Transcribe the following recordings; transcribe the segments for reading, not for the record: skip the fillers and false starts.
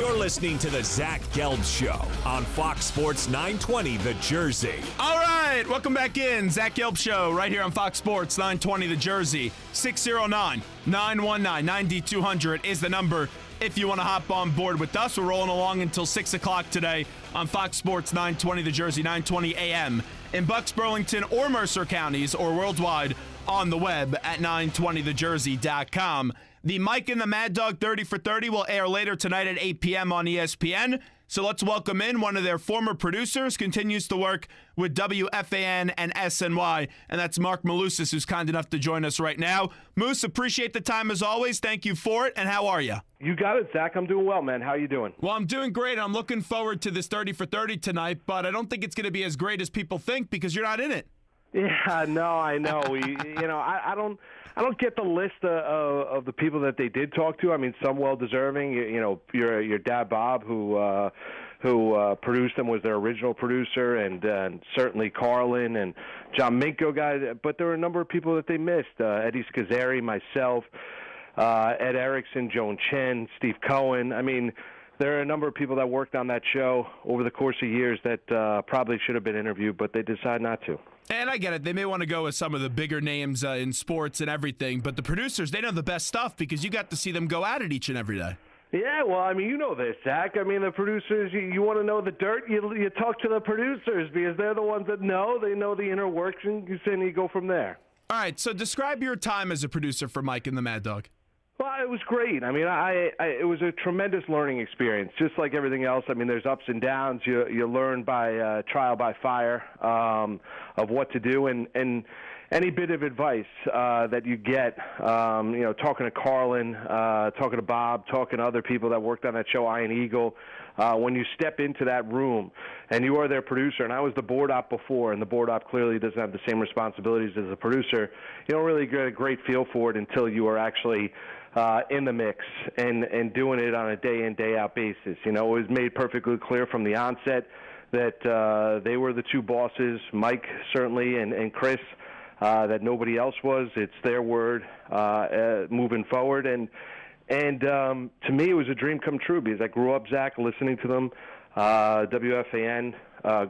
You're listening to the Zach Gelb Show on Fox Sports 920 The Jersey. All right, welcome back in. Zach Gelb Show right here on Fox Sports 920 The Jersey. 609-919-9200 is the number if you want to hop on board with us. We're rolling along until 6 o'clock today on Fox Sports 920 The Jersey, 920 AM in Bucks, Burlington, or Mercer counties, or worldwide on the web at 920thejersey.com. The Mike and the Mad Dog 30 for 30 will air later tonight at 8 p.m. on ESPN. So let's welcome in one of their former producers, continues to work with WFAN and SNY, and that's Marc Malusis, who's kind enough to join us right now. Moose, appreciate the time as always. Thank you for it, and how are you? You got it, Zach. I'm doing well, man. How you doing? Well, I'm doing great. I'm looking forward to this 30 for 30 tonight, but I don't think it's going to be as great as people think because you're not in it. Yeah, no, I know. I don't get the list of the people that they did talk to. I mean, some well-deserving. Your dad Bob, who produced them, was their original producer, and certainly Carlin and John Minko guy. But there were a number of people that they missed: Eddie Scazzeri, myself, Ed Erickson, Joan Chen, Steve Cohen. I mean, there are a number of people that worked on that show over the course of years that probably should have been interviewed, but they decided not to. And I get it. They may want to go with some of the bigger names in sports and everything, but the producers, they know the best stuff because you got to see them go at it each and every day. Yeah, well, I mean, you know this, Zach. I mean, the producers, you want to know the dirt, you talk to the producers because they're the ones that know. They know the inner workings, and you go from there. All right, so describe your time as a producer for Mike and the Mad Dog. Well, it was great. I mean, it was a tremendous learning experience, just like everything else. I mean, there's ups and downs. You learn by trial by fire of what to do, and any bit of advice that you get, talking to Carlin, talking to Bob, talking to other people that worked on that show, Iron Eagle, when you step into that room and you are their producer, and I was the board op before, and the board op clearly doesn't have the same responsibilities as the producer, you don't really get a great feel for it until you are actually in the mix and doing it on a day-in, day-out basis. You know, it was made perfectly clear from the onset that they were the two bosses, Mike certainly and Chris, that nobody else was. It's their word moving forward. And to me, it was a dream come true because I grew up, Zach, listening to them. WFAN,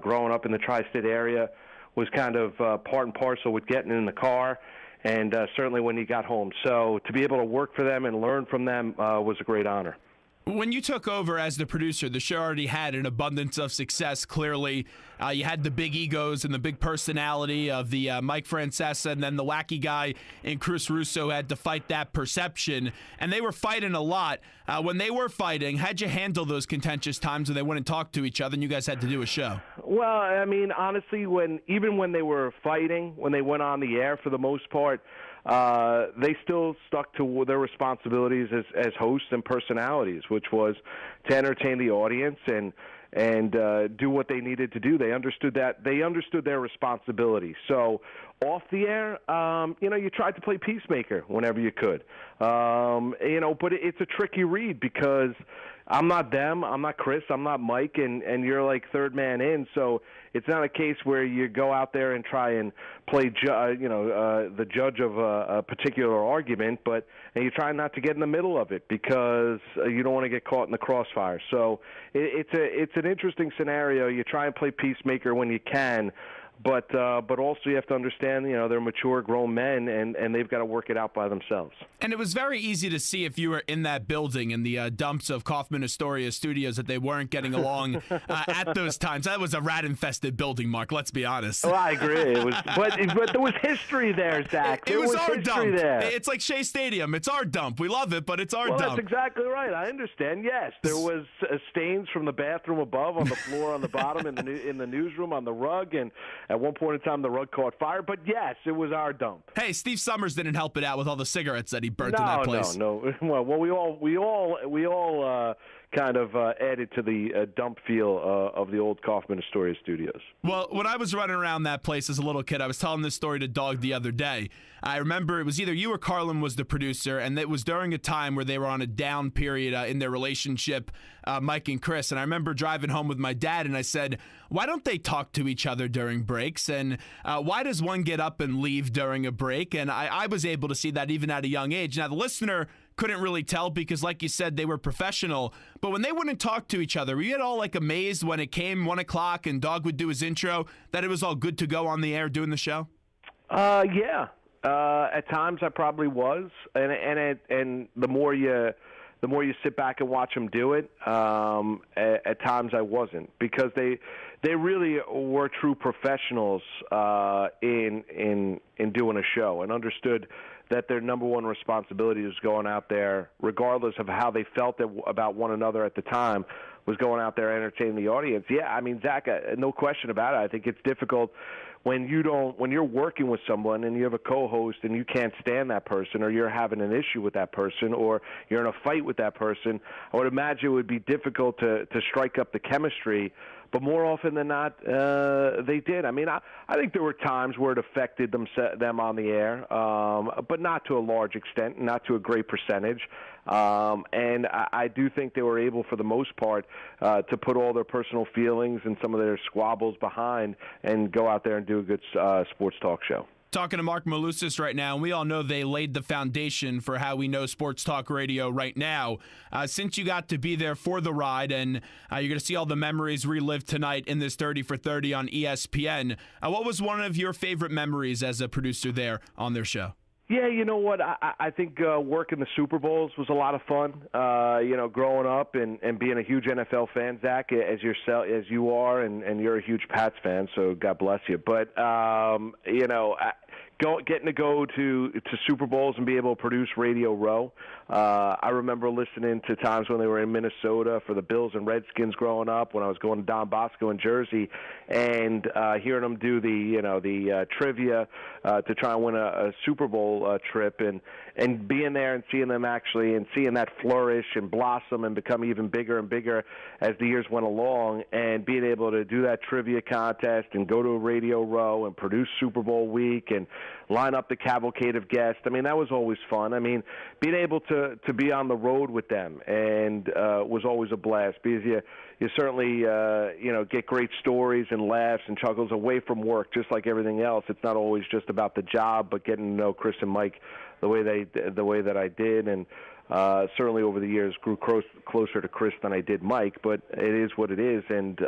growing up in the tri-state area, was kind of part and parcel with getting in the car. And certainly when he got home. So to be able to work for them and learn from them was a great honor. When you took over as the producer, the show already had an abundance of success, clearly. You had the big egos and the big personality of the Mike Francesa, and then the wacky guy in Chris Russo had to fight that perception. And they were fighting a lot. When they were fighting, how'd you handle those contentious times when they wouldn't talk to each other and you guys had to do a show? Well, I mean, honestly, even when they were fighting, when they went on the air for the most part, they still stuck to their responsibilities as hosts and personalities, which was to entertain the audience and do what they needed to do. They understood that. They understood their responsibility. So off the air, you tried to play peacemaker whenever you could. But it's a tricky read because I'm not them, I'm not Chris, I'm not Mike, and you're like third man in. So it's not a case where you go out there and try and play, the judge of a particular argument, and you try not to get in the middle of it because you don't want to get caught in the crossfire. So it's an interesting scenario. You try and play peacemaker when you can. But also you have to understand, they're mature, grown men, and they've got to work it out by themselves. And it was very easy to see if you were in that building in the dumps of Kaufman Astoria Studios that they weren't getting along at those times. That was a rat-infested building, Mark. Let's be honest. Well, I agree. It was, but there was history there, Zach. It was our dump. There. It's like Shea Stadium. It's our dump. We love it, but it's our dump. That's exactly right. I understand. Yes, there was stains from the bathroom above, on the floor, on the bottom, in the newsroom, on the rug, and at one point in time the rug caught fire. But yes, it was our dump. Hey, Steve Summers didn't help it out with all the cigarettes that he burnt in that place. No. Well, we all kind of added to the dump feel of the old Kaufman Astoria Studios. Well, when I was running around that place as a little kid, I was telling this story to Dog the other day. I remember it was either you or Carlin was the producer, and it was during a time where they were on a down period in their relationship, Mike and Chris. And I remember driving home with my dad, and I said, why don't they talk to each other during breaks? And why does one get up and leave during a break? And I was able to see that even at a young age. Now, the listener couldn't really tell because, like you said, they were professional. But when they wouldn't talk to each other, were you at all like amazed when it came 1 o'clock and Dog would do his intro that it was all good to go on the air doing the show? Yeah. At times I probably was, and the more you sit back and watch them do it, at times I wasn't, because they really were true professionals in doing a show, and understood that their number one responsibility was going out there, regardless of how they felt about one another at the time, was going out there entertaining the audience. Yeah, I mean, Zach, no question about it. I think it's difficult when you're working with someone and you have a co-host and you can't stand that person, or you're having an issue with that person, or you're in a fight with that person. I would imagine it would be difficult to strike up the chemistry, but more often than not, they did. I mean, I think there were times where it affected them on the air, but not to a large extent, not to a great percentage. And I do think they were able, for the most part, to put all their personal feelings and some of their squabbles behind and go out there and do a good sports talk show. Talking to Marc Malusis right now, and we all know they laid the foundation for how we know sports talk radio right now. Since you got to be there for the ride, and you're going to see all the memories relived tonight in this 30 for 30 on ESPN, what was one of your favorite memories as a producer there on their show? Yeah, you know what? I think working the Super Bowls was a lot of fun. Growing up and being a huge NFL fan, Zach, as you are, and you're a huge Pats fan, so God bless you. But getting to go to Super Bowls and be able to produce Radio Row. I remember listening to times when they were in Minnesota for the Bills and Redskins growing up, when I was going to Don Bosco in Jersey, and hearing them do the trivia to try and win a Super Bowl trip, and being there and seeing them actually, and seeing that flourish and blossom and become even bigger and bigger as the years went along, and being able to do that trivia contest and go to a Radio Row and produce Super Bowl week and line up the cavalcade of guests. I mean, that was always fun. I mean, being able to be on the road with them and was always a blast, because you certainly get great stories and laughs and chuckles away from work, just like everything else. It's not always just about the job, but getting to know Chris and Mike the way that I did, and certainly over the years grew closer to Chris than I did Mike. But it is what it is, and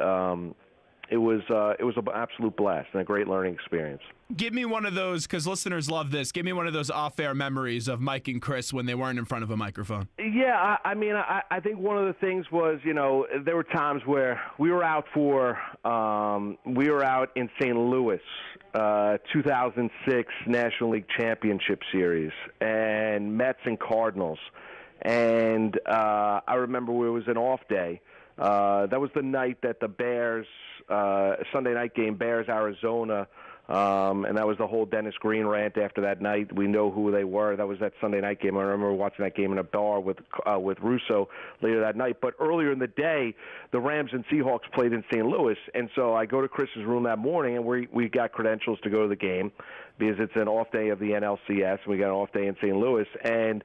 it was an absolute blast and a great learning experience. Give me one of those, because listeners love this. Give me one of those off-air memories of Mike and Chris when they weren't in front of a microphone. Yeah, I think one of the things was, there were times where we were out in St. Louis, 2006 National League Championship Series, and Mets and Cardinals. And I remember it was an off day. That was the night that the Bears, Sunday night game, Bears-Arizona, and that was the whole Dennis Green rant after that night. We know who they were. That was that Sunday night game. I remember watching that game in a bar with Russo later that night. But earlier in the day, the Rams and Seahawks played in St. Louis, and so I go to Chris's room that morning, and we got credentials to go to the game because it's an off day of the NLCS, and we got an off day in St. Louis. And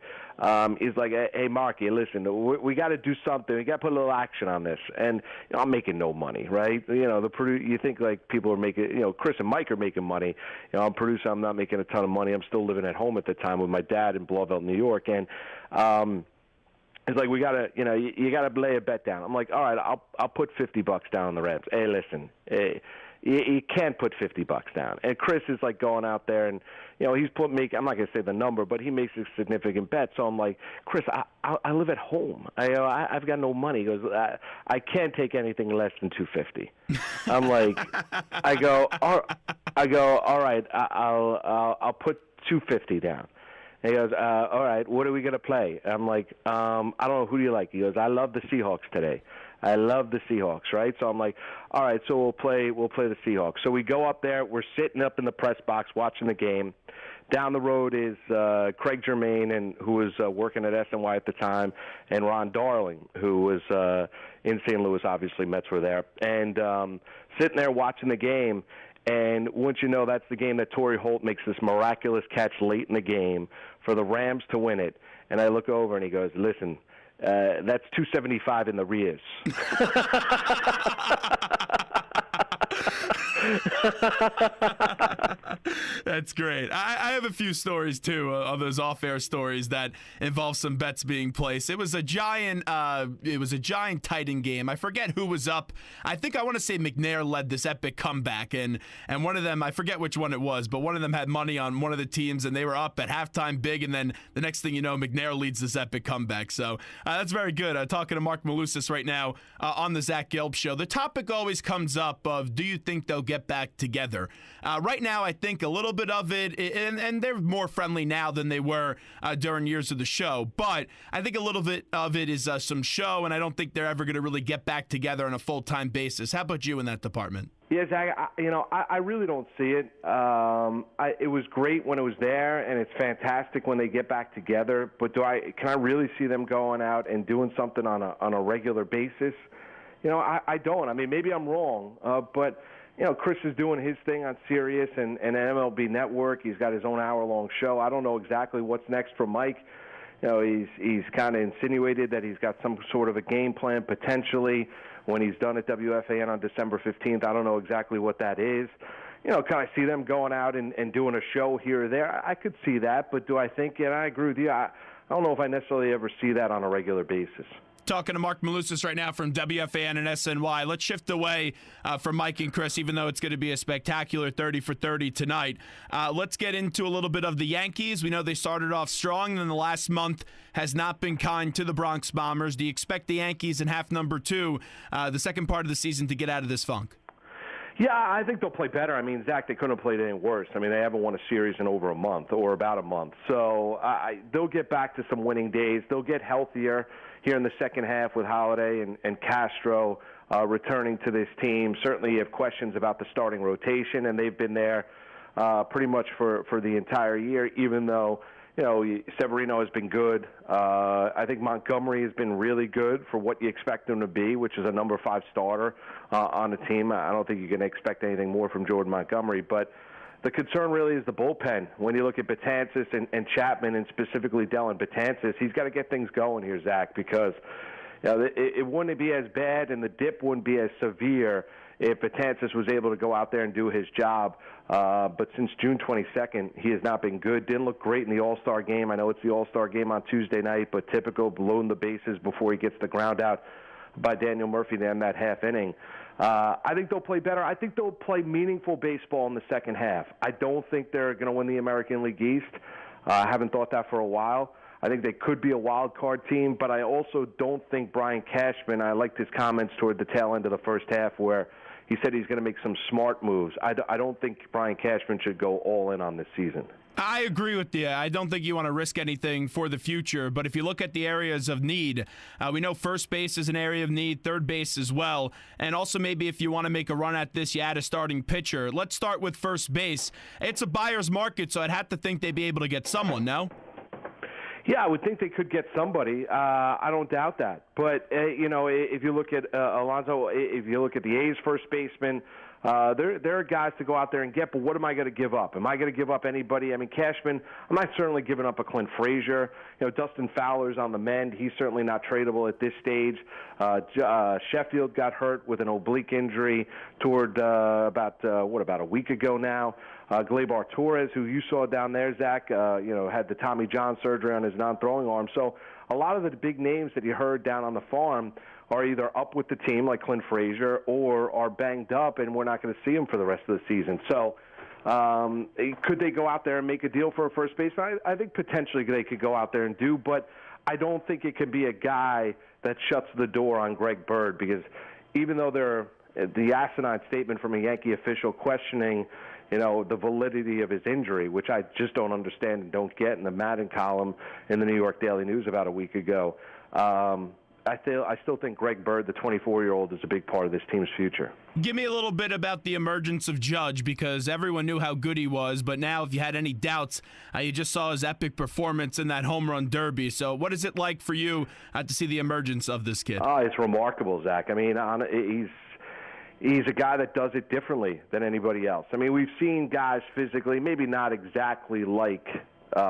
he's like, hey, Marky, listen, we got to do something. We got to put a little action on this. And I'm making no money, right? You think like people are making, Chris and Mike are making money. I'm producer. I'm not making a ton of money. I'm still living at home at the time with my dad in Blauvelt, New York. And it's like, we got to, you got to lay a bet down. I'm like, all right, I'll put $50 down on the Rams. Hey, listen, you can't put $50 down. And Chris is like going out there, and he's I'm not going to say the number, but he makes a significant bet. So I'm like, Chris, I live at home. I've got no money. He goes, I can't take anything less than $250. I'm like, I go, all right, I'll put $250 down. And he goes, all right, what are we going to play? I'm like, I don't know, who do you like? He goes, I love the Seahawks today. I love the Seahawks, right? So I'm like, all right, so we'll play the Seahawks. So we go up there. We're sitting up in the press box watching the game. Down the road is Craig Germain, and who was working at SNY at the time, and Ron Darling, who was in St. Louis. Obviously, Mets were there. And sitting there watching the game, and once you know, that's the game that Torrey Holt makes this miraculous catch late in the game for the Rams to win it. And I look over, and he goes, listen, that's $275 in the rears. That's great. I have a few stories too of those off-air stories that involve some bets being placed. It was a giant Titan game. I forget who was up. I want to say McNair led this epic comeback, and one of them, I forget which one it was, but one of them had money on one of the teams, and they were up at halftime big, and then the next thing you know, McNair leads this epic comeback. So that's very good. Talking to Marc Malusis right now on the Zach Gelb Show. The topic always comes up of, do you think they'll get back together? Right now, I think a little bit of it, and they're more friendly now than they were during years of the show, but I think a little bit of it is some show, and I don't think they're ever going to really get back together on a full-time basis. How about you in that department? Yeah, Zach, I really don't see it. It was great when it was there, and it's fantastic when they get back together, but can I really see them going out and doing something on a regular basis? I don't. I mean, maybe I'm wrong, but Chris is doing his thing on Sirius and MLB Network. He's got his own hour-long show. I don't know exactly what's next for Mike. He's kind of insinuated that he's got some sort of a game plan potentially when he's done at WFAN on December 15th. I don't know exactly what that is. Can I see them going out and doing a show here or there? I could see that, but do I think, and I agree with you, I don't know if I necessarily ever see that on a regular basis. Talking to Marc Malusis right now from WFAN and SNY. Let's shift away from Mike and Chris, even though it's going to be a spectacular 30 for 30 tonight. Let's get into a little bit of the Yankees. We know they started off strong, and the last month has not been kind to the Bronx Bombers. Do you expect the Yankees in half number 2, the second part of the season, to get out of this funk? Yeah, I think they'll play better. I mean, Zach, they couldn't have played any worse. I mean, they haven't won a series in over a month or about a month. So they'll get back to some winning days. They'll get healthier here in the second half with Holiday and Castro returning to this team. Certainly you have questions about the starting rotation, and they've been there pretty much for the entire year, even though Severino has been good. I think Montgomery has been really good for what you expect him to be, which is a number 5 starter on the team. I don't think you can expect anything more from Jordan Montgomery, but the concern really is the bullpen. When you look at Betances and Chapman, and specifically Dellin Betances, he's got to get things going here, Zach, because it wouldn't be as bad and the dip wouldn't be as severe if Betances was able to go out there and do his job. But since June 22nd, he has not been good. Didn't look great in the All-Star game. I know it's the All-Star game on Tuesday night, but typical, blowing the bases before he gets the ground out by Daniel Murphy to end that half inning. I think they'll play better. I think they'll play meaningful baseball in the second half. I don't think they're going to win the American League East. I haven't thought that for a while. I think they could be a wild card team, but I also don't think Brian Cashman, I liked his comments toward the tail end of the first half where he said he's going to make some smart moves. I don't think Brian Cashman should go all in on this season. I agree with you. I don't think you want to risk anything for the future, but if you look at the areas of need, we know first base is an area of need, third base as well, and also maybe if you want to make a run at this, you add a starting pitcher. Let's start with first base. It's a buyer's market, so I'd have to think they'd be able to get someone, no? Yeah, I would think they could get somebody. I don't doubt that. But, if you look at Alonso, if you look at the A's first baseman, there are guys to go out there and get, but what am I going to give up? Am I going to give up anybody? I mean, Cashman, I'm not certainly giving up a Clint Frazier. Dustin Fowler's on the mend. He's certainly not tradable at this stage. Sheffield got hurt with an oblique injury toward about a week ago now. Gleyber Torres, who you saw down there, Zach, had the Tommy John surgery on his non-throwing arm. So a lot of the big names that you heard down on the farm are either up with the team, like Clint Frazier, or are banged up, and we're not going to see them for the rest of the season. So could they go out there and make a deal for a first baseman? I think potentially they could go out there and do, but I don't think it can be a guy that shuts the door on Greg Bird, because even though the asinine statement from a Yankee official questioning the validity of his injury, which I just don't understand and don't get in the Madden column in the New York Daily News about a week ago. I still think Greg Bird, the 24-year-old, is a big part of this team's future. Give me a little bit about the emergence of Judge, because everyone knew how good he was, but now if you had any doubts, you just saw his epic performance in that home run derby. So what is it like for you to see the emergence of this kid? Oh, it's remarkable, Zach. I mean, he's a guy that does it differently than anybody else. I mean, we've seen guys physically, maybe not exactly like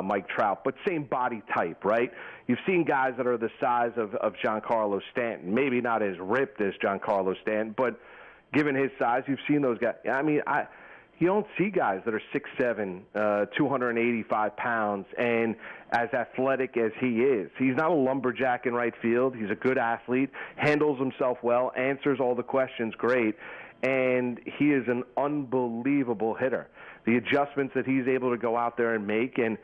Mike Trout, but same body type, right? You've seen guys that are the size of Giancarlo Stanton, maybe not as ripped as Giancarlo Stanton, but given his size. You've seen those guys. I mean, you don't see guys that are 6'7", 285 pounds, and as athletic as he is. He's not a lumberjack in right field. He's a good athlete, handles himself well, answers all the questions great, and he is an unbelievable hitter. The adjustments that he's able to go out there and make, and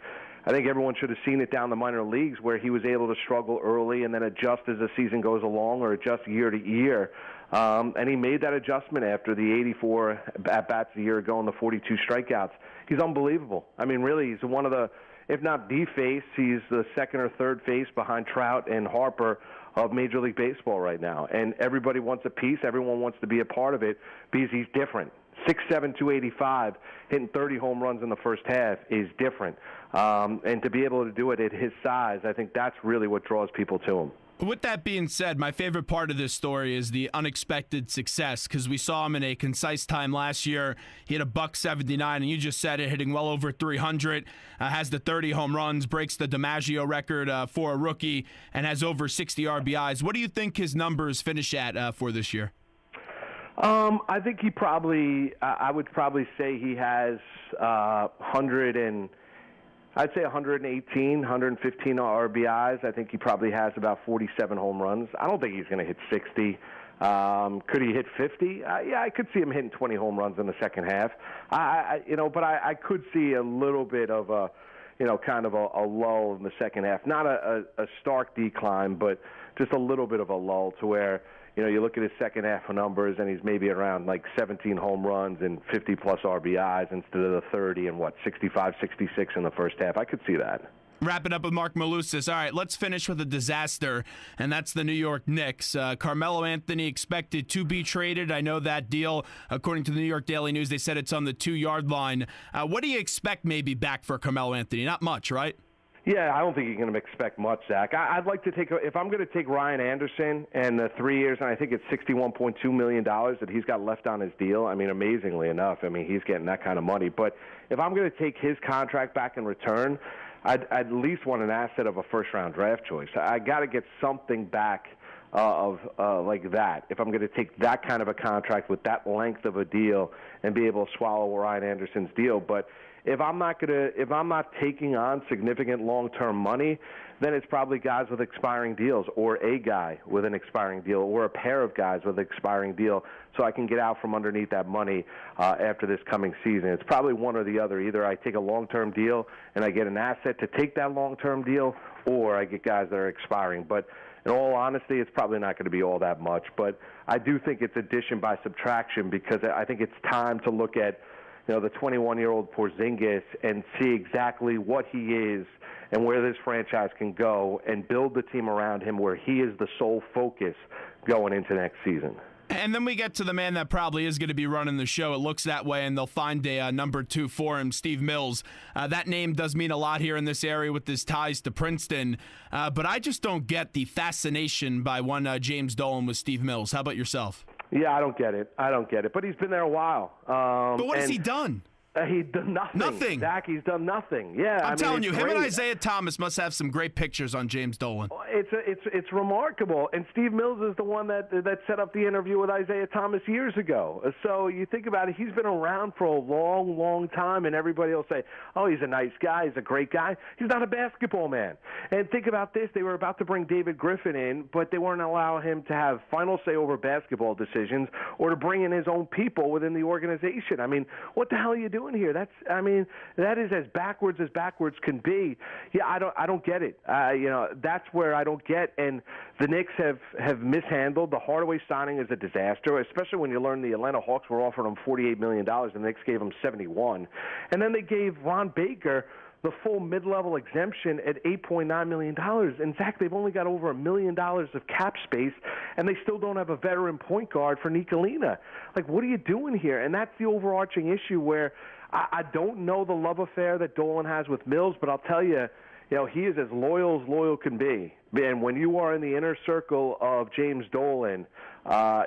I think everyone should have seen it down the minor leagues where he was able to struggle early and then adjust as the season goes along or adjust year to year. And he made that adjustment after the 84 at-bats a year ago and the 42 strikeouts. He's unbelievable. I mean, really, he's one of the, if not the face, he's the second or third face behind Trout and Harper of Major League Baseball right now. And everybody wants a piece. Everyone wants to be a part of it because he's different. 6'7", 285, hitting 30 home runs in the first half is different. And to be able to do it at his size, I think that's really what draws people to him. With that being said, my favorite part of this story is the unexpected success, because we saw him in a concise time last year. He hit a .179, and you just said it, hitting well over 300, has the 30 home runs, breaks the DiMaggio record for a rookie, and has over 60 RBIs. What do you think his numbers finish at for this year? I think he probably, I would probably say he has 118, 115 RBIs. I think he probably has about 47 home runs. I don't think he's going to hit 60. Could he hit 50? Yeah, I could see him hitting 20 home runs in the second half. But I could see a little bit of a, kind of a lull in the second half. Not a stark decline, but just a little bit of a lull to where, you look at his second half of numbers, and he's maybe around like 17 home runs and 50-plus RBIs instead of the 30 and, 65, 66 in the first half. I could see that. Wrap it up with Marc Malusis. All right, let's finish with a disaster, and that's the New York Knicks. Carmelo Anthony expected to be traded. I know that deal, according to the New York Daily News, they said it's on the 2-yard line. What do you expect maybe back for Carmelo Anthony? Not much, right? Yeah, I don't think you're going to expect much, Zach. I'd like to if I'm going to take Ryan Anderson and the 3 years, and I think it's $61.2 million that he's got left on his deal. I mean, amazingly enough, he's getting that kind of money. But if I'm going to take his contract back in return, I'd at least want an asset of a first-round draft choice. I got to get something back like that. If I'm going to take that kind of a contract with that length of a deal and be able to swallow Ryan Anderson's deal, but if I'm not taking on significant long-term money, then it's probably guys with expiring deals, or a guy with an expiring deal, or a pair of guys with an expiring deal, so I can get out from underneath that money after this coming season. It's probably one or the other. Either I take a long-term deal and I get an asset to take that long-term deal, or I get guys that are expiring. But in all honesty, it's probably not going to be all that much. But I do think it's addition by subtraction, because I think it's time to look at the 21-year-old Porzingis and see exactly what he is and where this franchise can go, and build the team around him where he is the sole focus going into next season. And then we get to the man that probably is going to be running the show. It looks that way, and they'll find a number 2 for him, Steve Mills. That name does mean a lot here in this area with his ties to Princeton. But I just don't get the fascination by one James Dolan with Steve Mills. How about yourself? Yeah, I don't get it. But he's been there a while. But what has he done? He's done nothing. Nothing. Zach, he's done nothing. Yeah, I'm telling you, him great. and Isaiah Thomas must have some great pictures on James Dolan. It's remarkable. And Steve Mills is the one that set up the interview with Isaiah Thomas years ago. So you think about it, he's been around for a long, long time, and everybody will say, oh, he's a nice guy, he's a great guy. He's not a basketball man. And think about this, they were about to bring David Griffin in, but they weren't allowing him to have final say over basketball decisions or to bring in his own people within the organization. What the hell are you doing here? That is as backwards can be. Yeah, I don't get it. That's where I don't get. And the Knicks have mishandled. The Hardaway signing is a disaster, especially when you learn the Atlanta Hawks were offering him $48 million, and the Knicks gave him $71. And then they gave Ron Baker the full mid-level exemption at $8.9 million. In fact, they've only got over $1 million of cap space, and they still don't have a veteran point guard for Nicolina. What are you doing here? And that's the overarching issue where I don't know the love affair that Dolan has with Mills, but I'll tell you, he is as loyal can be. And when you are in the inner circle of James Dolan,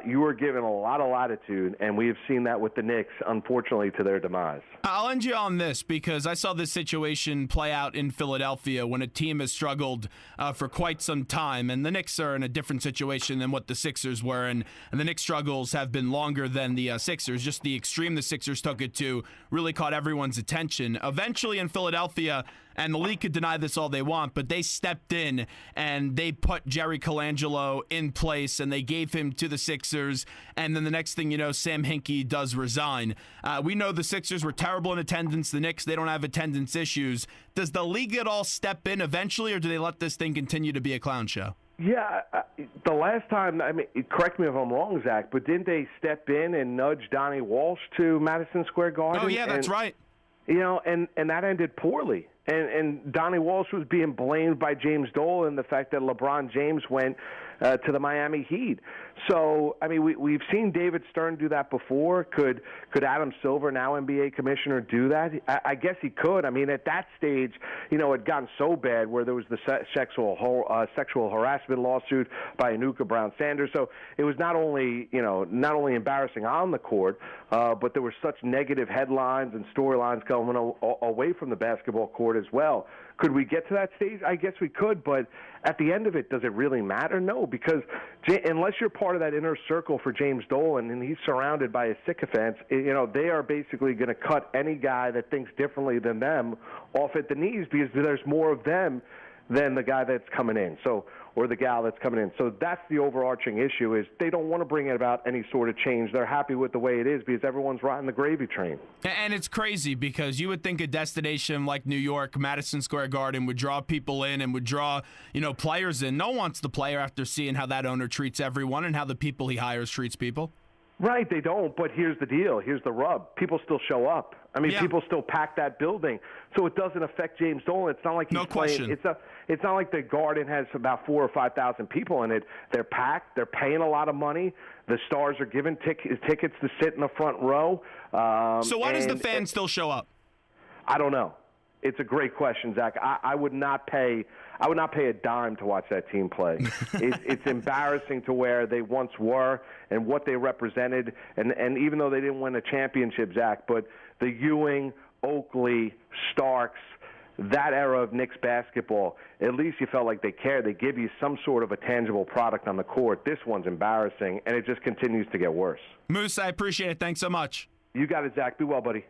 you were given a lot of latitude, and we have seen that with the Knicks, unfortunately, to their demise. I'll end you on this because I saw this situation play out in Philadelphia when a team has struggled for quite some time, and the Knicks are in a different situation than what the Sixers were, and the Knicks' struggles have been longer than the Sixers. Just the extreme the Sixers took it to really caught everyone's attention. Eventually in Philadelphia, and the league could deny this all they want, but they stepped in and they put Jerry Colangelo in place and they gave him to the Sixers. And then the next thing you know, Sam Hinkie does resign. We know the Sixers were terrible in attendance. The Knicks, they don't have attendance issues. Does the league at all step in eventually, or do they let this thing continue to be a clown show? Yeah, the last time, I mean, correct me if I'm wrong, Zach, but didn't they step in and nudge Donnie Walsh to Madison Square Garden? Oh, yeah, that's right. You know, and that ended poorly. And Donnie Walsh was being blamed by James Dolan, the fact that LeBron James went to the Miami Heat. So, I mean, we've seen David Stern do that before. Could Adam Silver, now NBA commissioner, do that? I guess he could. I mean, at that stage, you know, it had gotten so bad where there was the sexual harassment lawsuit by Anuka Brown Sanders. So it was not only embarrassing on the court, but there were such negative headlines and storylines coming away from the basketball court as well. Could we get to that stage? I guess we could, but at the end of it, does it really matter? No, because unless you're part of that inner circle for James Dolan and he's surrounded by his sycophants, you know, they are basically going to cut any guy that thinks differently than them off at the knees because there's more of them than the guy that's coming in. Or the gal that's coming in. So that's the overarching issue is they don't want to bring about any sort of change. They're happy with the way it is because everyone's riding the gravy train. And it's crazy because you would think a destination like New York, Madison Square Garden, would draw people in and would draw, you know, players in. No one wants the player after seeing how that owner treats everyone and how the people he hires treats people. Right, they don't, but here's the deal. Here's the rub. People still show up. I mean, people still pack that building, so it doesn't affect James Dolan. It's not like he's playing. It's not like the Garden has about 4,000 or 5,000 people in it. They're packed. They're paying a lot of money. The stars are given tickets to sit in the front row. So why does the fan still show up? I don't know. It's a great question, Zach. I would not pay a dime to watch that team play. It's embarrassing to where they once were and what they represented. And even though they didn't win a championship, Zach, but the Ewing, Oakley, Starks, that era of Knicks basketball, at least you felt like they cared. They give you some sort of a tangible product on the court. This one's embarrassing, and it just continues to get worse. Moose, I appreciate it. Thanks so much. You got it, Zach. Be well, buddy.